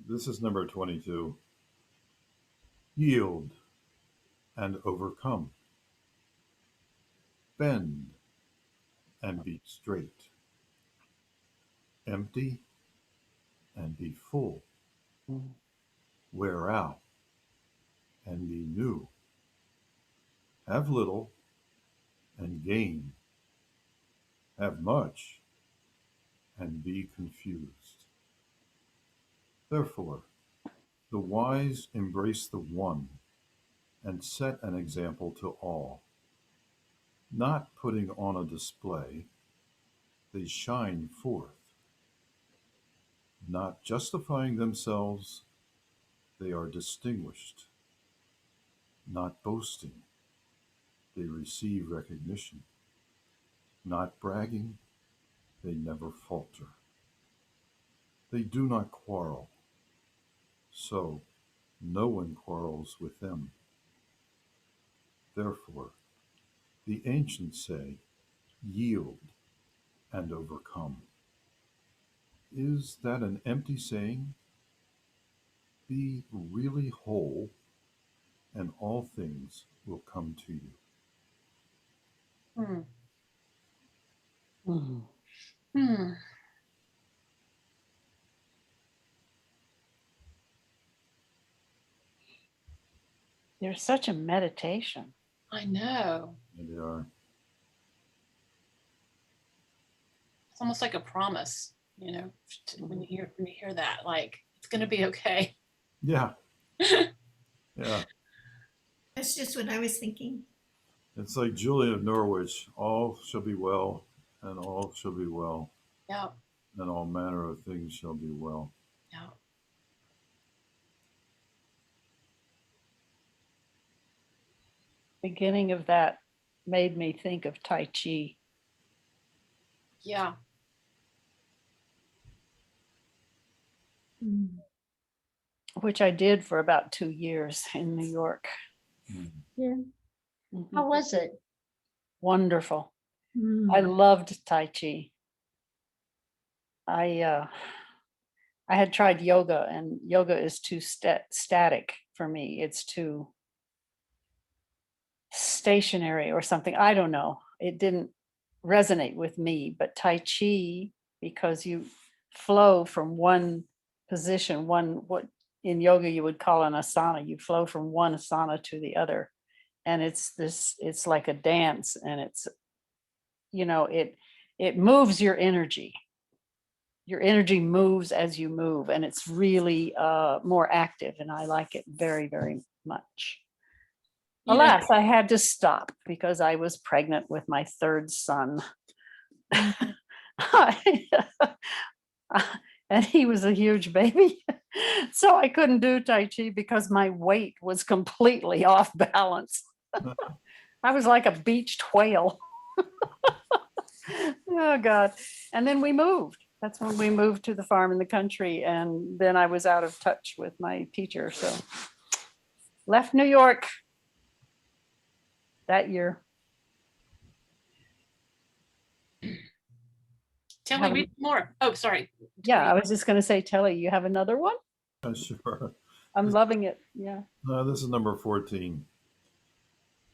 This is number 22. Yield and overcome. Bend and be straight. Empty and be full. Mm. Wear out and be new. Have little and gain. Have much and be confused. Therefore, the wise embrace the one and set an example to all. Not putting on a display, they shine forth. Not justifying themselves, they are distinguished. Not boasting, they receive recognition. Not bragging, they never falter. They do not quarrel, so no one quarrels with them. Therefore, the ancients say, yield and overcome. Is that an empty saying? Be really whole, and all things will come to you. Hmm. Mm. Hmm. There's such a meditation. I know. And they are. It's almost like a promise, when you hear that, like it's gonna be okay. Yeah, yeah. That's just what I was thinking. It's like Julian of Norwich, all shall be well, and all shall be well, Yeah, and all manner of things shall be well. yeah. Beginning of that made me think of Tai Chi. Yeah. Mm. Which I did for about 2 years in New York. Mm. Yeah. Mhm. How was it? Wonderful. Mm. I loved Tai Chi. I had tried yoga, and yoga is too static for me. It's too stationary or something. I don't know. It didn't resonate with me. But Tai Chi, because you flow from one position, what in yoga you would call an asana, you flow from one asana to the other. And it's like a dance, and it's, it moves your energy. Your energy moves as you move, and it's really more active, and I like it very, very much. You know, Alas, I had to stop because I was pregnant with my third son. And he was a huge baby. So I couldn't do Tai Chi because my weight was completely off balance. I was like a beached whale. Oh, God. And then we moved. That's when we moved to the farm in the country. And then I was out of touch with my teacher. So left New York that year. tell me, read more. Oh, sorry. Yeah, I was just going to say, Telly, you have another one? Sure. I'm loving it. Yeah. This is number 14.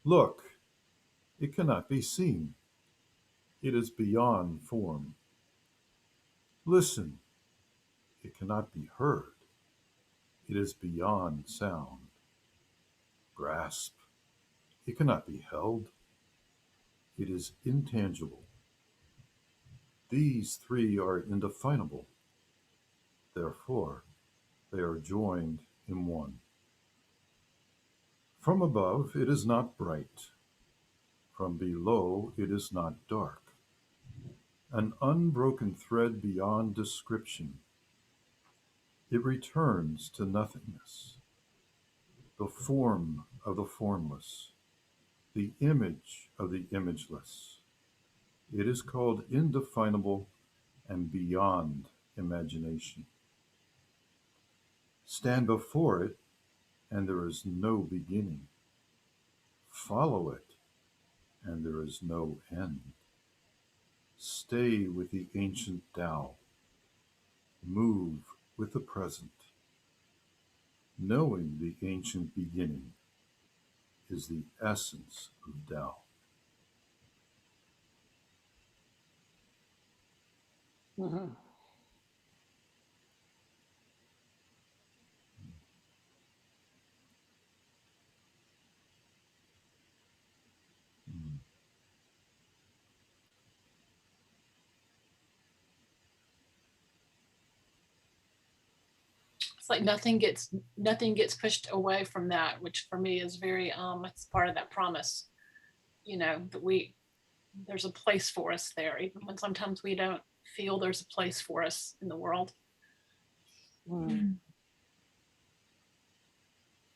Look, it cannot be seen. It is beyond form. Listen, it cannot be heard. It is beyond sound. Grasp, it cannot be held. It is intangible. These three are indefinable. Therefore, they are joined in one. From above, it is not bright. From below, it is not dark. An unbroken thread beyond description. It returns to nothingness. The form of the formless. The image of the imageless. It is called indefinable and beyond imagination. Stand before it, and there is no beginning. Follow it, and there is no end. Stay with the ancient Tao. Move with the present. Knowing the ancient beginning is the essence of Tao. Mhm. Mm. It's like nothing gets pushed away from that, which for me is very it's part of that promise, that there's a place for us there, even when sometimes we don't feel there's a place for us in the world. Mm.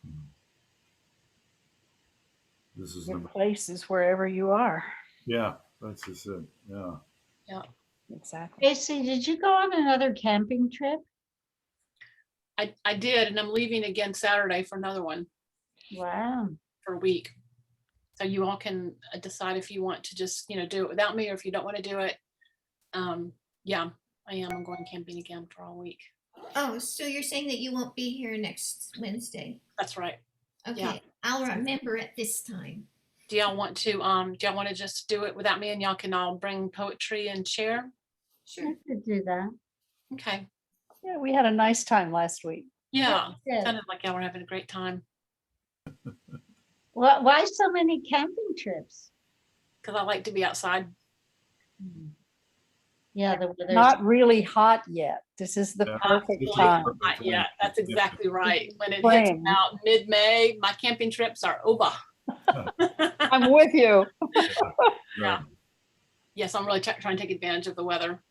Mm. This is Your number. place is wherever you are. Yeah, that's just it. Yeah. Yeah. Exactly. Tracey, did you go on another camping trip? I did, and I'm leaving again Saturday for another one Wow. for a week. So you all can decide if you want to just, do it without me, or if you don't want to do it. Yeah, I'm going camping again for all week. Oh, so you're saying that you won't be here next Wednesday? That's right. Okay, Yeah. I'll remember it this time. Do y'all want to just do it without me, and y'all can all bring poetry and share? Sure. I could do that. Okay. Yeah, we had a nice time last week. Yeah. Good. Sounded like y'all were having a great time, Why so many camping trips? because I like to be outside. Yeah, the weather's Not really hot yet. This is the Yeah. perfect This is time. perfect Not time. yet. That's exactly right. When it hits Spring. about mid-May, my camping trips are over. I'm with you. Yeah. Yes, I'm really trying to take advantage of the weather,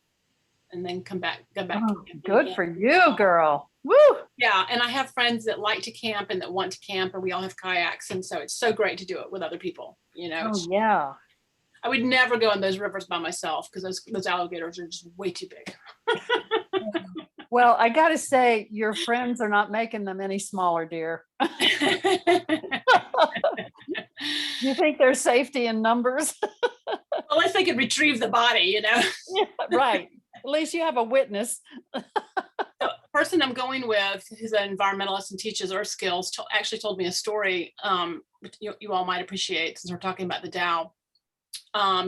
and then go back. Oh, to camping good again. for you, girl. Woo! Yeah, and I have friends that like to camp and that want to camp, and we all have kayaks, and so it's so great to do it with other people. Oh, yeah. I would never go in those rivers by myself because those alligators are just way too big. Well, I got to say, your friends are not making them any smaller, dear. You think there's safety in numbers? Unless they could retrieve the body. Yeah, right. At least you have a witness. The person I'm going with, who's an environmentalist and teaches earth skills, actually told me a story which you all might appreciate, since we're talking about the Tao.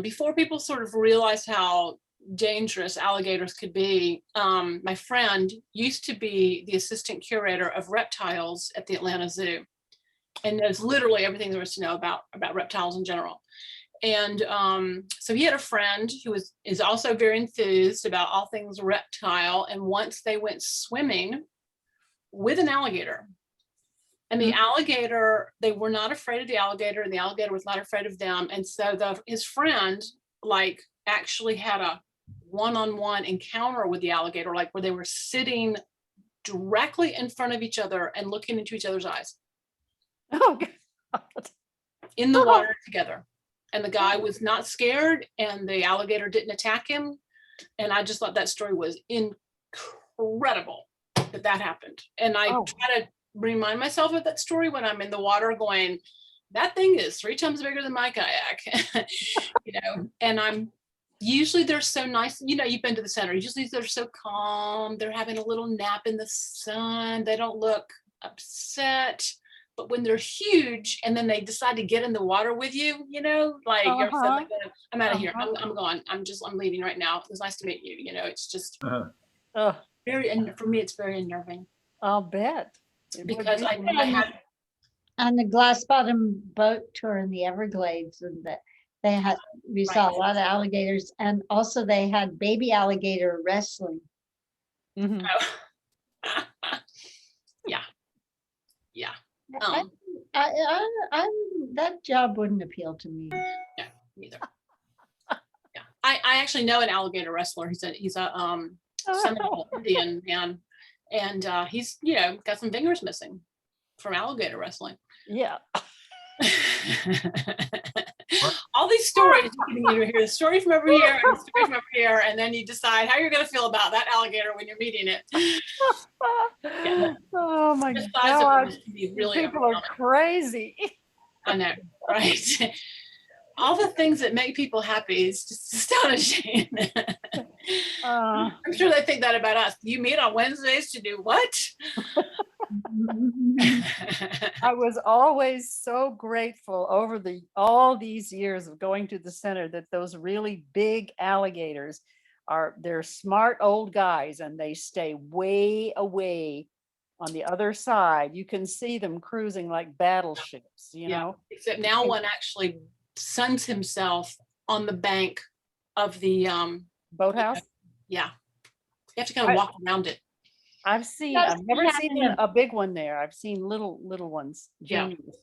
Before people sort of realized how dangerous alligators could be, my friend used to be the assistant curator of reptiles at the Atlanta Zoo, and knows literally everything there is to know about reptiles in general. And so he had a friend who is also very enthused about all things reptile. And once they went swimming with an alligator, and the alligator, they were not afraid of the alligator, and the alligator was not afraid of them. And so his friend actually had a one-on-one encounter with the alligator, where they were sitting directly in front of each other and looking into each other's eyes Oh, God. in the water together. And the guy was not scared, and the alligator didn't attack him. And I just thought that story was incredible that happened. And I try to remind myself of that story when I'm in the water going, that thing is 3 times bigger than my kayak. And I'm usually, they're so nice. You've been to the center. Usually they're so calm. They're having a little nap in the sun. They don't look upset. But when they're huge and then they decide to get in the water with you, you're upset, I'm out of here. I'm gone. I'm leaving right now. It was nice to meet you. It's just very, and for me, it's very unnerving. I'll bet. Because I had on the glass bottom boat tour in the Everglades, and that we saw a lot of alligators, and also they had baby alligator wrestling. Mhm. Yeah. That job wouldn't appeal to me. Yeah, neither. Yeah, I actually know an alligator wrestler. He's a Seminole Indian man, and he's got some fingers missing from alligator wrestling. Yeah. All these stories, you hear the story from over here and the story from over here, and then you decide how you're going to feel about that alligator when you're meeting it. Oh my The size of God. it is really People are crazy. I know, right? All the things that make people happy is just astonishing. I'm sure they think that about us. You meet on Wednesdays to do what? I was always so grateful over all these years of going to the center that those really big alligators they're smart old guys and they stay way away on the other side. You can see them cruising like battleships, you Yeah. know? Except now Okay. one actually suns himself on the bank of the, Boathouse. yeah. You have to kind of walk around it. I've Must never be seen having a big one there. I've seen little ones, Yeah. juniors.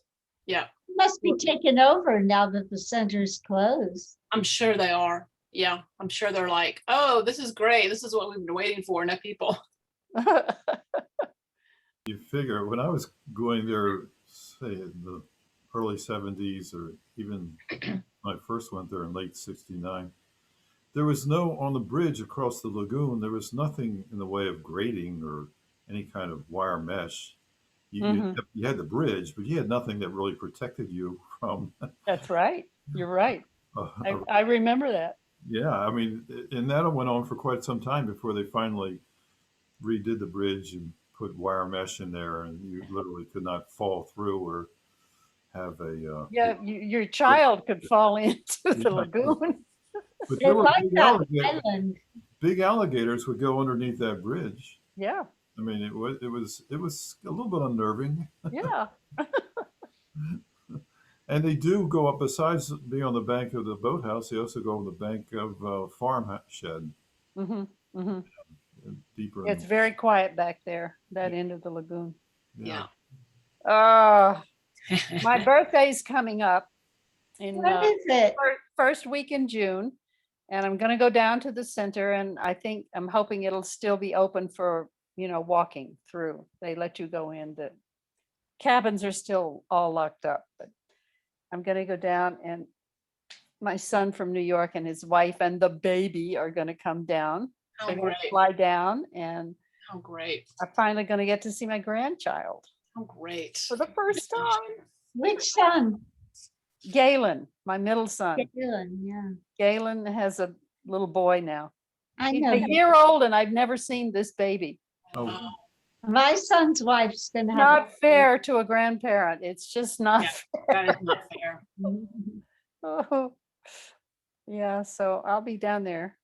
Yeah, Must be taken over now that the center's closed. I'm sure they are. Yeah, I'm sure they're like, oh, this is great. This is what we've been waiting for. No people. You figure when I was going there, say in the early 70s, or even when I first went there in late 69, there was on the bridge across the lagoon, there was nothing in the way of grating or any kind of wire mesh. Mhm. You had the bridge, but you had nothing that really protected you from. That's right. You're right. Uh, I remember that. yeah, I mean, and that went on for quite some time before they finally redid the bridge and put wire mesh in there, and you literally could not fall through or have a. Yeah, your child could fall into the lagoon. But there It's were like big that alligators. island. Big alligators would go underneath that bridge. Yeah, I mean, it was a little bit unnerving, yeah. and they do go up. Besides being on the bank of the boathouse, they also go on the bank of farm shed, Hmm. Hmm. deeper. It's very quiet back there, that end of the lagoon. Yeah. My birthday's coming up in What is it? first week in June, and I'm gonna go down to the center, and I'm hoping it'll still be open for, walking through. They let you go in. The cabins are still all locked up, but I'm gonna go down, and my son from New York and his wife and the baby are gonna come down. How They're gonna great. fly down, and How great. I'm finally gonna get to see my grandchild How great. for the first time. Which son? Galen, my middle son. Galen, yeah. Galen has a little boy now. I He's know. a year old and I've never seen this baby. Oh, My son's wife's gonna have. Not fair to a grandparent. It's just not That is not fair. fair. Oh, yeah, so I'll be down there.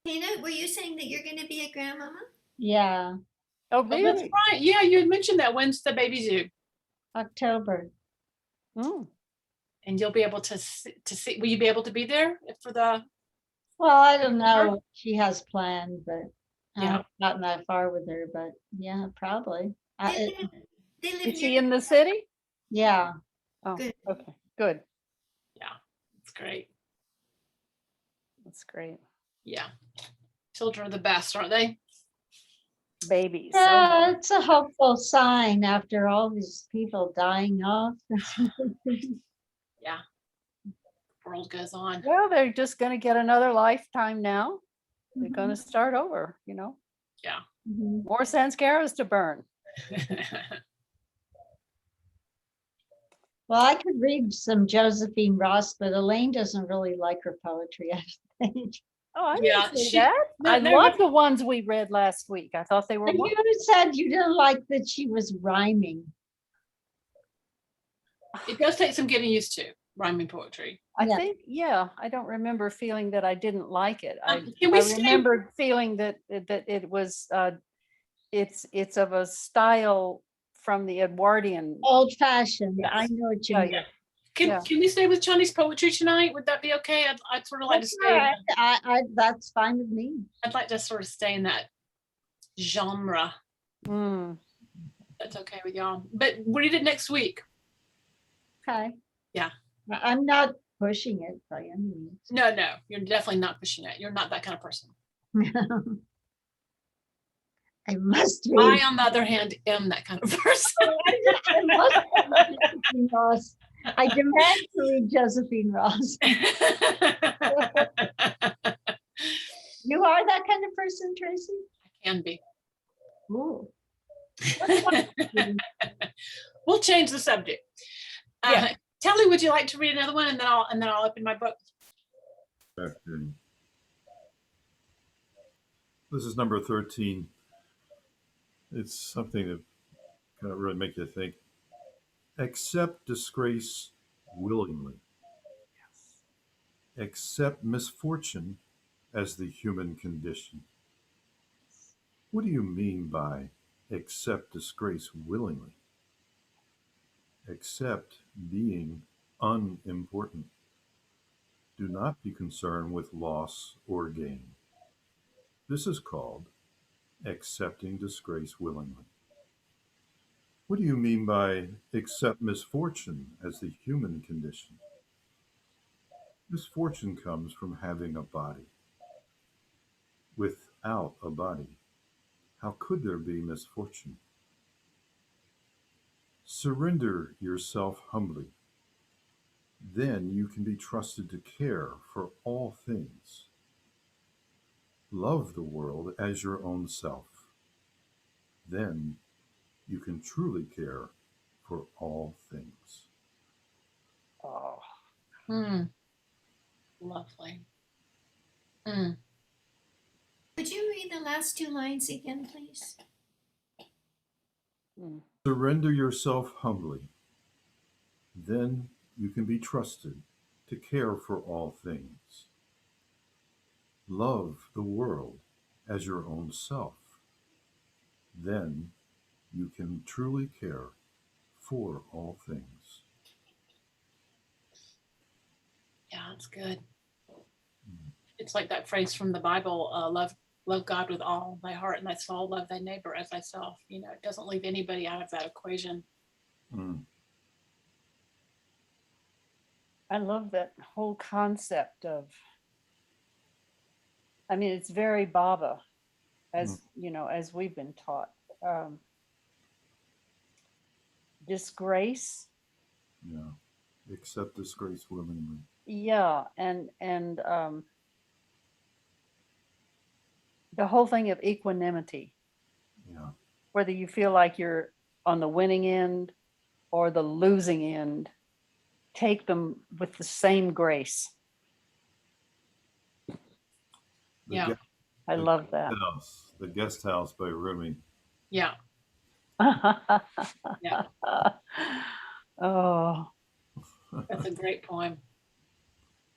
Tina, were you saying that you're going to be a grandmama? Yeah, Oh, Oh, that's really? right. Yeah, you had mentioned that. When's the baby due? October. Mm. And you'll be able to see. Will you be able to be there for the? Well, I don't know what she has planned, but I Yeah. haven't gotten that far with her, but yeah, probably. They live Is he near. in the city? Yeah, Oh, Good. okay, good. Yeah, it's great. That's great. Yeah, children are the best, aren't they? Babies. yeah, it's a hopeful sign after all these people dying off. Yeah. World goes on. Well, they're just gonna get another lifetime now. They're Mhm. gonna start over, Yeah. Mhm. more Sanskaras to burn. Well, I could read some Josephine Ross, but Elaine doesn't really like her poetry, I think. Oh, I Yeah, didn't say that. no, I no, love the ones we read last week. I thought they were And wonderful. you said you didn't like that she was rhyming. It does take some getting used to rhyming poetry. I Yeah. think, I don't remember feeling that I didn't like it. Can we I stay- remember feeling that it was, it's of a style from the Edwardian. Old fashioned. Yes. I know what you Yeah, mean. yeah. Can Yeah. can we stay with Chinese poetry tonight? Would that be okay? I'd sort of like to That's stay. all right. That's fine with me. I'd like to sort of stay in that genre. Mm. That's okay with y'all. But read it next week. Okay. Yeah. I'm not pushing it by any means. No, you're definitely not pushing it. You're not that kind of person. I must I, read. on the other hand, am that kind of person. I must read Josephine Ross. I demand to read Josephine Ross. You are that kind of person, Tracy? Can be. Ooh. We'll change the subject. Yeah. Telly, would you like to read another one, and then I'll open my book. okay. This is number 13. It's something that kind of really make you think. Accept disgrace willingly. Accept misfortune as the human condition. What do you mean by accept disgrace willingly? Accept being unimportant. Do not be concerned with loss or gain. This is called accepting disgrace willingly. What do you mean by accept misfortune as the human condition? Misfortune comes from having a body. Without a body, how could there be misfortune? Surrender yourself humbly. Then you can be trusted to care for all things. Love the world as your own self. Then you can truly care for all things. Oh, Hmm. Lovely. Mm. Would you read the last two lines again, please? mm. Surrender yourself humbly. Then you can be trusted to care for all things. Love the world as your own self. Then you can truly care for all things. Yeah, it's good. It's like that phrase from the Bible, love God with all thy heart and thy soul, love thy neighbor as thyself. You know, it doesn't leave anybody out of that equation. Mm. I love that whole concept of, I mean, it's very Baba, as you know, as we've been taught. Disgrace, Yeah. Accept disgrace willingly. yeah, and the whole thing of equanimity, Yeah. whether you feel like you're on the winning end or the losing end, take them with the same grace. The Yeah. gue- I the love guest house. The guest house by Rumi. Yeah. that. Yeah. Oh, That's a great poem.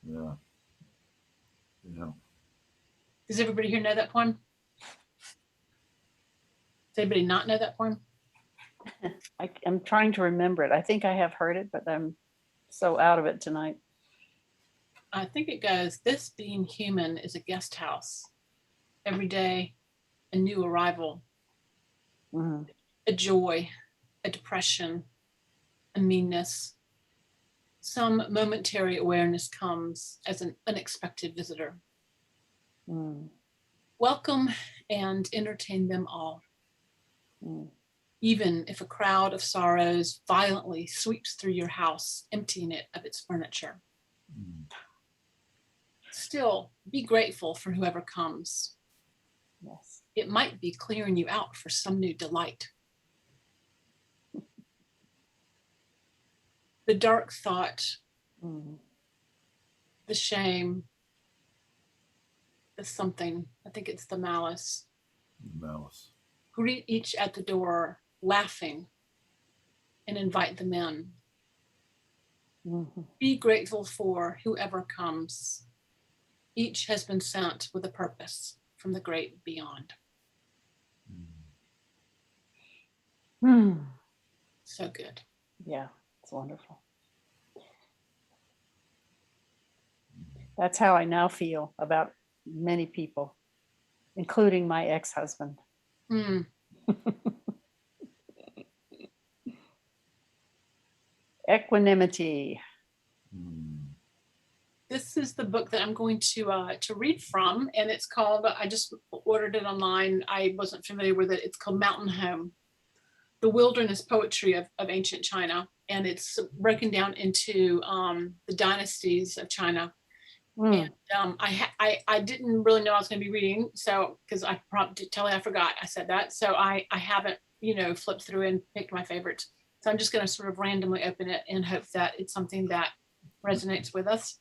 Yeah. Yeah. Does everybody here know that poem? Does anybody not know that poem? I'm trying to remember it. I think I have heard it, but I'm so out of it tonight. I think it goes, this being human is a guest house. Every day, a new arrival, Mm, a joy, a depression, a meanness. Some momentary awareness comes as an unexpected visitor. mm, Welcome and entertain them all. mm. Even if a crowd of sorrows violently sweeps through your house, emptying it of its furniture. Mm. Still, be grateful for whoever comes. Yes. It might be clearing you out for some new delight. The dark thought, Mm, the shame, the something, I think it's the malice. The malice. Greet each at the door, laughing, and invite them in. mhm. Be grateful for whoever comes. Each has been sent with a purpose from the great beyond. Hmm. So good. Yeah, it's wonderful. That's how I now feel about many people, including my ex-husband. Hmm. Equanimity. Mm. This is the book that I'm going to read from, and it's called, I just ordered it online. I wasn't familiar with it. It's called Mountain Home, the wilderness poetry of ancient China. And it's broken down into the dynasties of China. Mm, And I didn't really know I was going to be reading, so because I probably totally I forgot I said that, so I haven't flipped through and picked my favorites. So I'm just going to sort of randomly open it and hope that it's something that resonates with us.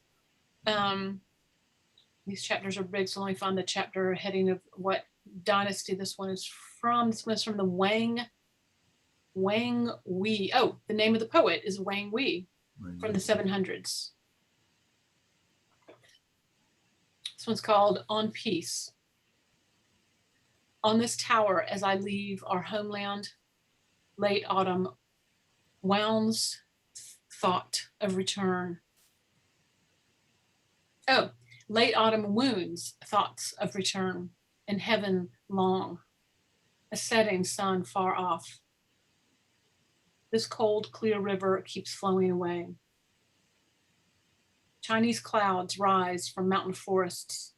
These chapters are big, so let me find the chapter heading of what dynasty this one is from. This one is from the Wang Wang Wei. Oh, the name of the poet is Wang Wei from the 700s. This one's called On Peace. On this tower, as I leave our homeland, late autumn wounds thought of return. Oh, late autumn wounds thoughts of return, in heaven long, a setting sun far off. This cold, clear river keeps flowing away. Chinese clouds rise from mountain forests.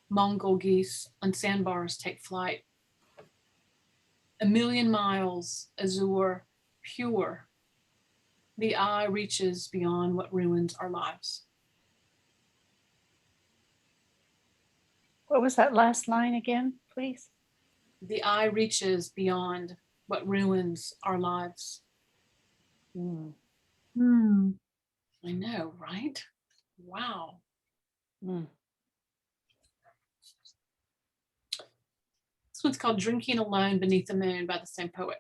Mongol geese on sandbars take flight. A million miles, azure, pure. The eye reaches beyond what ruins our lives. What was that last line again, please? The eye reaches beyond what ruins our lives. Mm. Hmm. I know, right? Wow. Mm. This one's called Drinking Alone Beneath the Moon by the same poet.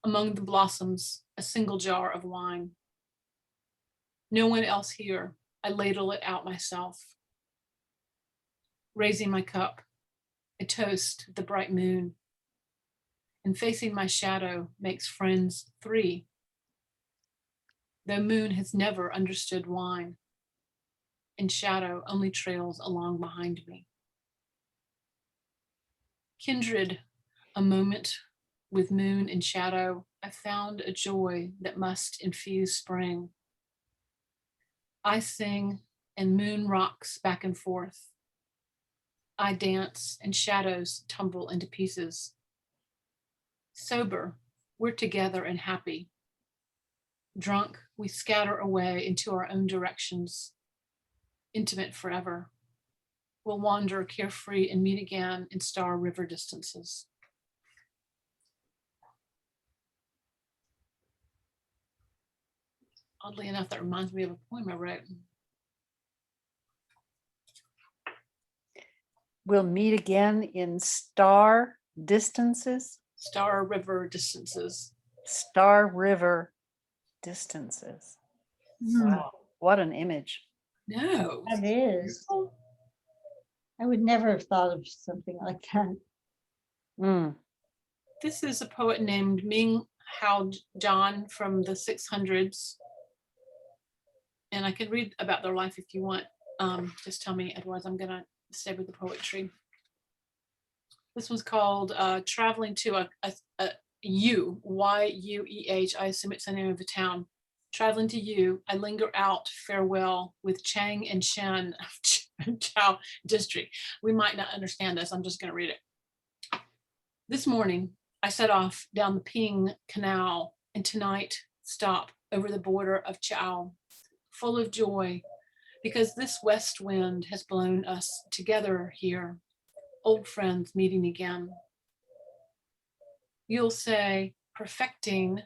Among the blossoms, a single jar of wine. No one else here. I ladle it out myself. Raising my cup, I toast the bright moon. And facing my shadow makes friends 3. Though moon has never understood wine, and shadow only trails along behind me. Kindred, a moment with moon and shadow, I found a joy that must infuse spring. I sing and moon rocks back and forth. I dance and shadows tumble into pieces. Sober, we're together and happy. Drunk, we scatter away into our own directions. Intimate forever. We'll wander carefree and meet again in star river distances. Oddly enough, that reminds me of a poem I wrote. We'll meet again in star distances, Star river distances. star river distances. Hmm. Wow, what an image. No. That is. I would never have thought of something like that. Mm. This is a poet named Ming Hao John from the 600s. And I could read about their life if you want. Just tell me, otherwise I'm gonna stay with the poetry. This one's called Traveling to a Y-U-E-H. I assume it's the name of a town. Traveling to you, I linger out, farewell, with Chang and Shen of Chao district. We might not understand this, I'm just gonna read it. This morning, I set off down the Ping Canal, and tonight stop over the border of Chao, full of joy, because this west wind has blown us together here, old friends meeting again. You'll say, perfecting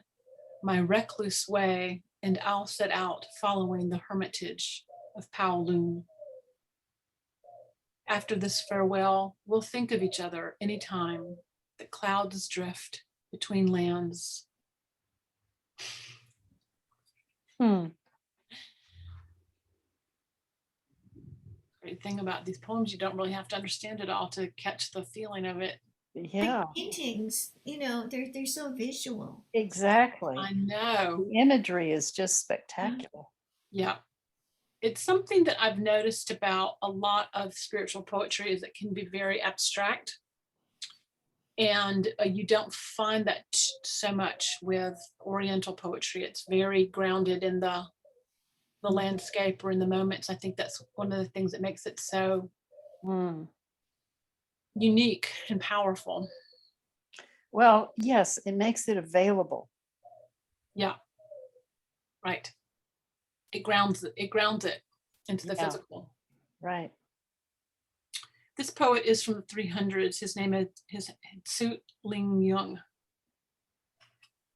my recluse way, and I'll set out following the hermitage of Kowloon. After this farewell, we'll think of each other anytime the clouds drift between lands. Hmm. Great thing about these poems, you don't really have to understand it all to catch the feeling of it. Yeah, Like paintings, they're so visual. exactly. I know. The imagery is just spectacular. Yeah. It's something that I've noticed about a lot of spiritual poetry is it can be very abstract. And you don't find that so much with Oriental poetry. It's very grounded in the landscape or in the moments. I think that's one of the things that makes it so Mm. unique and powerful. Well, yes, it makes it available. Yeah, right. It grounds it into the Yeah. physical. Right. This poet is from the 300s. His name is Tzu Ling Yung.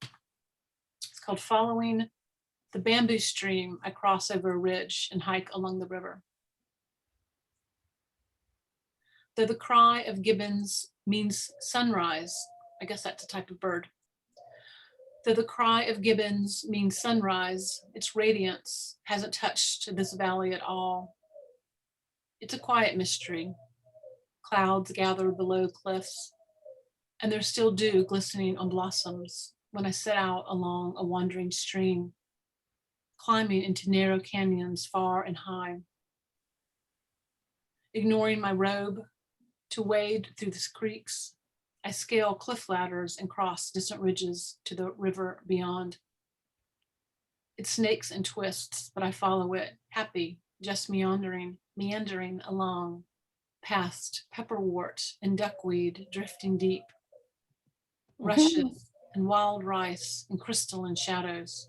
It's called Following the Bamboo Stream. I cross over a ridge and hike along the river. Though the cry of gibbons means sunrise, I guess that's a type of bird. Though the cry of gibbons means sunrise, its radiance hasn't touched this valley at all. It's a quiet mystery. Clouds gather below cliffs, and there's still dew glistening on blossoms when I set out along a wandering stream, climbing into narrow canyons far and high. Ignoring my robe to wade through the creeks, I scale cliff ladders and cross distant ridges to the river beyond. It snakes and twists, but I follow it, happy, just meandering along, past pepperwort and duckweed drifting deep, rushes and wild rice and crystalline shadows.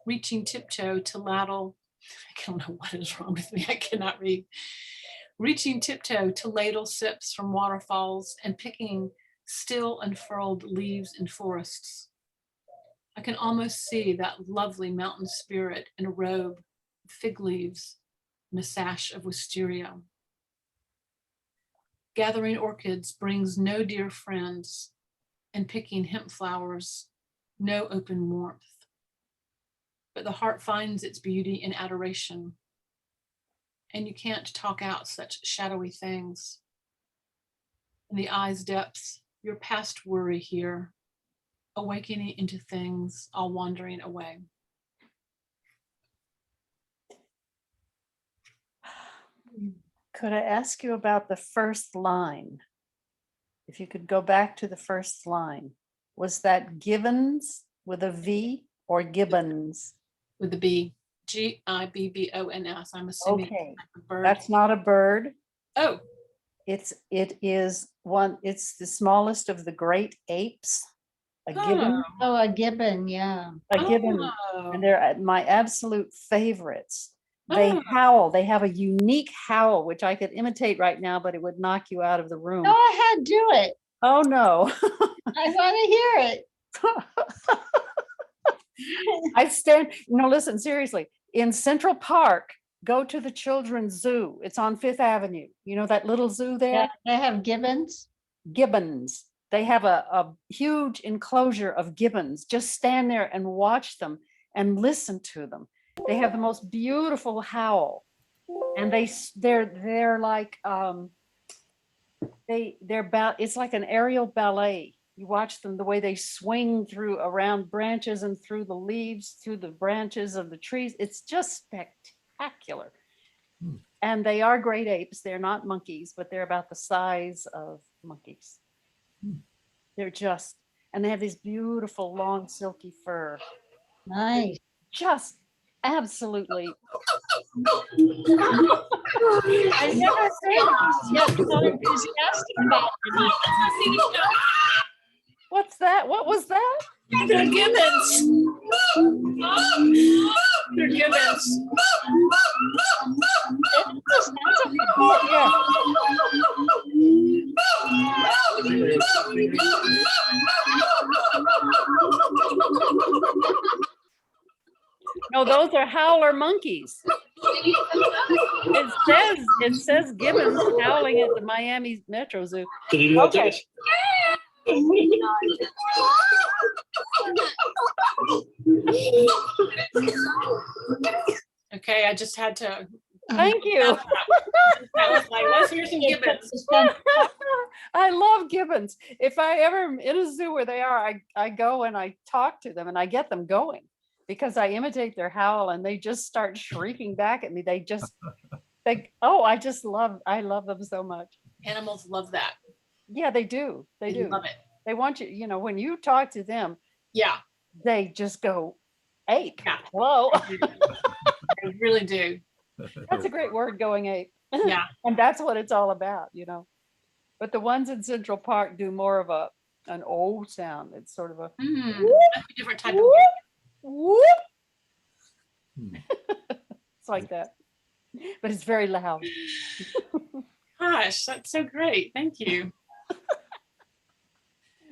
Reaching tiptoe to ladle, I don't know what is wrong with me, I cannot read. Reaching tiptoe to ladle sips from waterfalls and picking still unfurled leaves in forests. I can almost see that lovely mountain spirit in a robe of fig leaves and a sash of wisteria. Gathering orchids brings no dear friends, and picking hemp flowers, no open warmth. But the heart finds its beauty in adoration, and you can't talk out such shadowy things. In the eye's depths, you're past worry here, awakening into things all wandering away. Could I ask you about the first line? If you could go back to the first line, was that Gibbons with a V or Gibbons? With the B, Gibbons, I'm assuming it's Okay, like a bird. that's not a bird. Oh, It is one, it's the smallest of the great apes. A gibbon, Oh, a gibbon, yeah. a gibbon, oh, and they're my absolute favorites. They Oh. howl, they have a unique howl, which I could imitate right now, but it would knock you out of the room. Go ahead, do it. Oh, no. I want to hear it. I stand, no, listen, seriously, in Central Park, go to the Children's Zoo. It's on Fifth Avenue. You know that little zoo there? Yeah, they have gibbons. Gibbons. They have a huge enclosure of gibbons. Just stand there and watch them and listen to them. They have the most beautiful howl, and they're like it's like an aerial ballet. You watch them the way they swing through around branches and through the leaves, through the branches of the trees. It's just spectacular. And they are great apes. They're not monkeys, but they're about the size of monkeys. They're just, and they have these beautiful long silky fur. Nice. Just absolutely. I never heard yet so enthusiastic about it. What's that? What was that? they're gibbons. They're gibbons. Yeah. No, those are howler monkeys. It says gibbons howling at the Miami Metro Zoo. Okay. Okay, I just had to. Thank you. I was like, let's hear some gibbons. I love gibbons. If I ever am in a zoo where they are, I go and I talk to them and I get them going because I imitate their howl and they just start shrieking back at me. I love them so much. Animals love that. Yeah, they do. They do. Love it. They want you, when you talk to them, Yeah, they just go ape. Yeah. Whoa. they really do. That's a great word, going ape. Yeah. And that's what it's all about, But the ones in Central Park do more of an O sound. It's sort of a That's a different type of whoop, whoop. It's like that. But it's very loud. Gosh, that's so great. Thank you.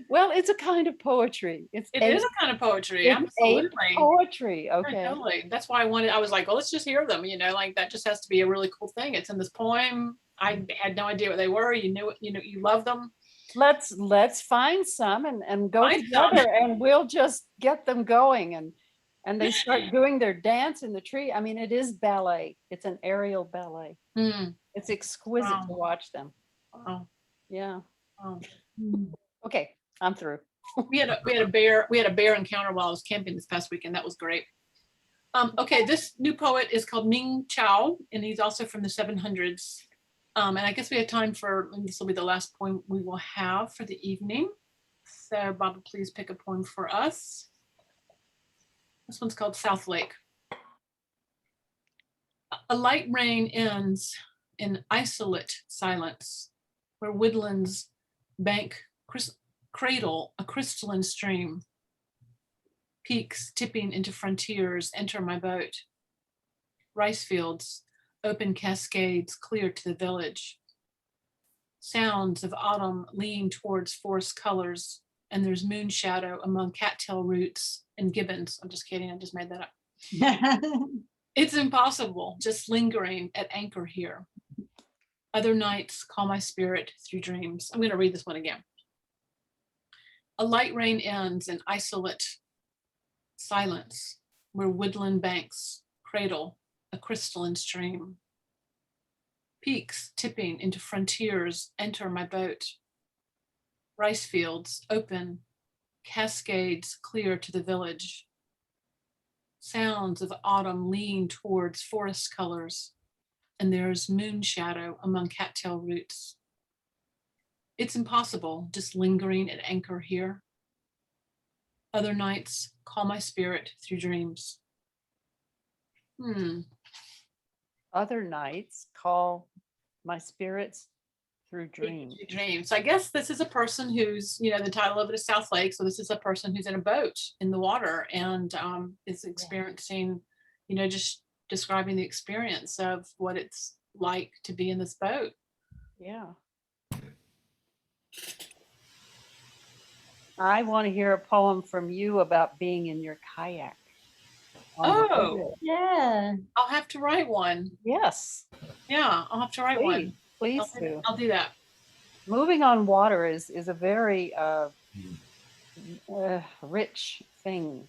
Well, it's a kind of poetry. It is a kind of poetry. It's Absolutely. poetry. Right, Okay. totally. That's why I was like, let's just hear them, like that just has to be a really cool thing. It's in this poem. I had no idea what they were. You knew it, you love them. Let's find some and go Find some. together, and we'll just get them going, and they start doing their dance in the tree. I mean, it is ballet. It's an aerial ballet. Hmm. It's exquisite to Wow. watch them. Wow. Yeah. Wow. Okay, I'm through. We had a bear encounter while I was camping this past weekend. That was great. Okay, this new poet is called Ming Chao, and he's also from the 700s. And I guess we have time for, and this will be the last poem we will have for the evening. So Baba, please pick a poem for us. This one's called South Lake. A light rain ends in isolate silence, where woodlands bank cradle a crystalline stream. Peaks tipping into frontiers enter my boat. Rice fields, open cascades clear to the village. Sounds of autumn lean towards forest colors, and there's moon shadow among cattail roots and gibbons. I'm just kidding, I just made that up. It's impossible, just lingering at anchor here. Other nights call my spirit through dreams. I'm going to read this one again. A light rain ends in isolate silence, where woodland banks cradle a crystalline stream. Peaks tipping into frontiers enter my boat. Rice fields open, cascades clear to the village. Sounds of autumn lean towards forest colors, and there's moon shadow among cattail roots. It's impossible, just lingering at anchor here. Other nights call my spirit through dreams. Other nights call my spirits through dreams. Dreams. So I guess this is a person who's, the title of it is South Lake. So this is a person who's in a boat in the water and is experiencing, just describing the experience of what it's like to be in this boat. Yeah. I want to hear a poem from you about being in your kayak. Oh, Yeah. I'll have to write one. Yes, Yeah, I'll have to write one. please do. I'll do that. Moving on water is a very rich thing.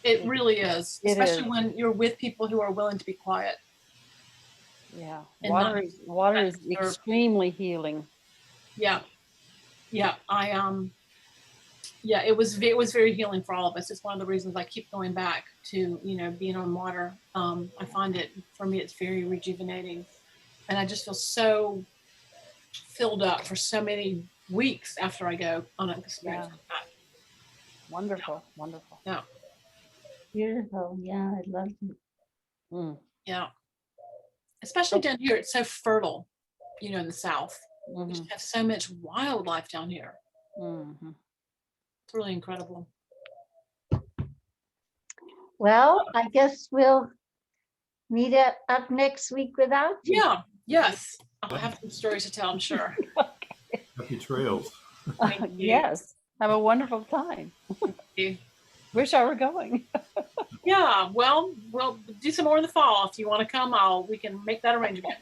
It really is, It especially is. when you're with people who are willing to be quiet. Yeah, And water is disturbed. extremely healing. Yeah, it was very healing for all of us. It's one of the reasons I keep going back to being on water. I find it, for me, it's very rejuvenating, and I just feel so filled up for so many weeks after I go on an experience Yeah. like that. Wonderful, wonderful. Yeah, Beautiful. Yeah, I love it. Mm. yeah. Especially down here, it's so fertile. In the South, we Mhm, just have so much wildlife down here. mhm. It's really incredible. Well, I guess we'll meet up next week without you. Yeah. Yes. I'll have some stories to tell, I'm sure. Happy trails. Thank you. Yes, have a wonderful time. you. Wish I were going. Yeah, well, we'll do some more in the fall. If you want to come, we can make that arrangement.